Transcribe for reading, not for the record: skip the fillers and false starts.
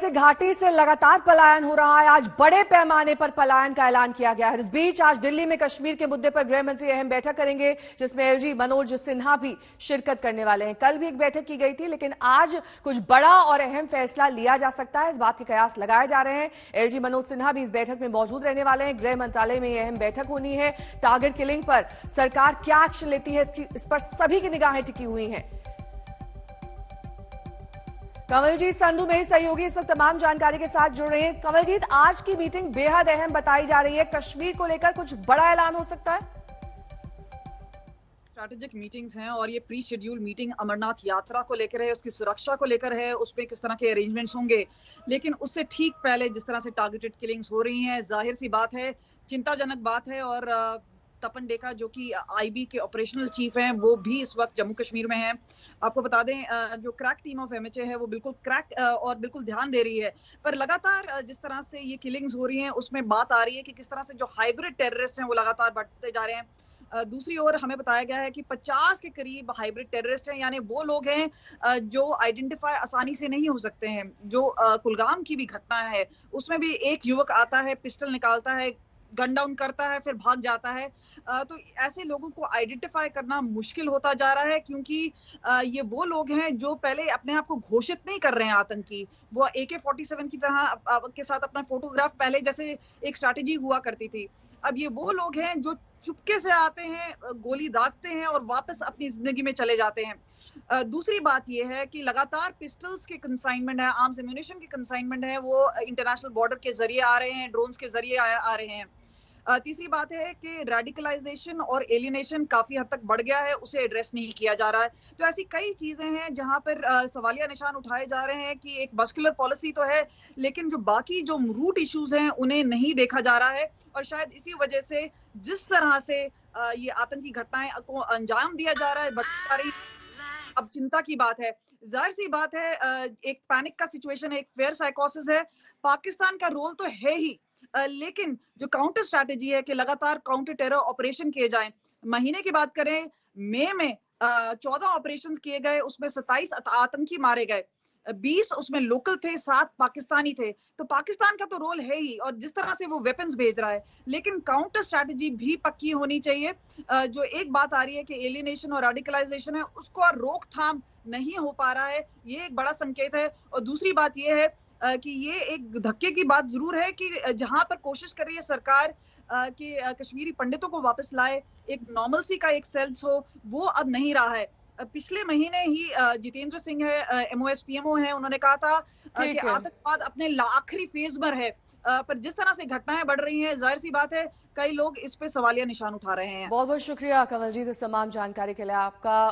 से घाटी से लगातार पलायन हो रहा है। आज बड़े पैमाने पर पलायन का ऐलान किया गया है। इस बीच आज दिल्ली में कश्मीर के मुद्दे पर गृह मंत्री अहम बैठक करेंगे, जिसमें एलजी मनोज सिन्हा भी शिरकत करने वाले हैं। कल भी एक बैठक की गई थी, लेकिन आज कुछ बड़ा और अहम फैसला लिया जा सकता है, इस बात के कयास लगाए जा रहे हैं। एलजी मनोज सिन्हा भी इस बैठक में मौजूद रहने वाले हैं। गृह मंत्रालय में यह अहम बैठक होनी है। टारगेट किलिंग पर सरकार क्या एक्शन लेती है, इस पर सभी की निगाहें टिकी हुई हैं। कमलजीत संधू मेरी सहयोगी इस वक्त तमाम जानकारी के साथ जुड़ रहे हैं। कमलजीत, आज की मीटिंग बेहद अहम बताई जा रही है। कश्मीर को लेकर कुछ बड़ा ऐलान हो सकता है? स्ट्रैटेजिक मीटिंग्स हैं और ये प्री शेड्यूल मीटिंग अमरनाथ यात्रा को लेकर है, उसकी सुरक्षा को लेकर है, उसमें किस तरह के अरेंजमेंट्स होंगे। लेकिन उससे ठीक पहले जिस तरह से टारगेटेड किलिंग्स हो रही हैं, जाहिर सी बात है, चिंताजनक बात है। और तपन डेका जो कि आईबी के ऑपरेशनल चीफ हैं, वो भी इस वक्त जम्मू कश्मीर में हैं। आपको बता दें, जो क्रैक टीम ऑफ एमएचए है वो बिल्कुल क्रैक और बिल्कुल ध्यान दे रही है। पर लगातार जिस तरह से ये किलिंग्स हो रही हैं, उसमें बात आ रही है कि किस तरह से जो हाइब्रिड टेररिस्ट हैं वो लगातार बढ़ते जा रहे हैं। दूसरी ओर हमें बताया गया है कि 50 के करीब हाइब्रिड टेररिस्ट हैं, यानी वो लोग हैं जो आइडेंटिफाई आसानी से नहीं हो सकते हैं। जो कुलगाम की भी घटना है, उसमें भी एक युवक आता है, पिस्टल निकालता है, गन डाउन करता है, फिर भाग जाता है। तो ऐसे लोगों को आइडेंटिफाई करना मुश्किल होता जा रहा है, क्योंकि ये वो लोग हैं जो पहले अपने आप को घोषित नहीं कर रहे हैं आतंकी। वो AK-47 की तरह के साथ अपना फोटोग्राफ पहले जैसे एक स्ट्रैटेजी हुआ करती थी। अब ये वो लोग हैं जो चुपके से आते हैं, गोली दागते हैं और वापस अपनी जिंदगी में चले जाते हैं। दूसरी बात यह है कि लगातार पिस्टल्स के कंसाइनमेंट है, आर्म्स एम्यूनिशन के कंसाइनमेंट है, वो इंटरनेशनल बॉर्डर के जरिए आ रहे हैं, ड्रोन्स के जरिए आ रहे हैं। तीसरी बात है कि रेडिकलाइजेशन और एलियनेशन काफी हद तक बढ़ गया है, उसे एड्रेस नहीं किया जा रहा है। तो ऐसी कई चीजें हैं जहां पर सवालिया निशान उठाए जा रहे हैं कि एक मस्कुलर पॉलिसी तो है, लेकिन जो बाकी जो रूट इश्यूज हैं उन्हें नहीं देखा जा रहा है। और शायद इसी वजह से जिस तरह से ये आतंकी घटनाएं को अंजाम दिया जा रहा है, बढ़ती जा रही, अब चिंता की बात है। जाहिर सी बात है, एक पैनिक का सिचुएशन है, एक फेयर साइकोसिस है। पाकिस्तान का रोल तो है ही, लेकिन जो काउंटर स्ट्रैटेजी है कि लगातार काउंटर टेरर ऑपरेशन किए जाएं। महीने की बात करें, मई में 14 ऑपरेशन किए गए, उसमें 27 आतंकी मारे गए, 20 उसमें लोकल थे, 7 पाकिस्तानी थे। तो पाकिस्तान का तो रोल है ही, और जिस तरह से वो वेपन्स भेज रहा है, लेकिन काउंटर स्ट्रैटेजी भी पक्की होनी चाहिए। जो एक बात आ रही है कि एलियनेशन और रेडिकलाइजेशन है, उसको रोकथाम नहीं हो पा रहा है, ये एक बड़ा संकेत है। और दूसरी बात ये है कि ये एक धक्के की बात जरूर है कि जहां पर कोशिश कर रही है सरकार कि कश्मीरी पंडितों को वापस लाए, एक नॉर्मलसी का एक सेंस हो, वो अब नहीं रहा है। पिछले महीने ही जितेंद्र सिंह है, MOSPMO है, उन्होंने कहा था कि आतंकवाद अपने आखिरी फेज पर है। पर जिस तरह से घटनाएं बढ़ रही हैं, जाहिर सी बात है कई लोग इस पे सवालिया निशान उठा रहे हैं। बहुत बहुत शुक्रिया कमलजीत इस तमाम जानकारी के लिए आपका।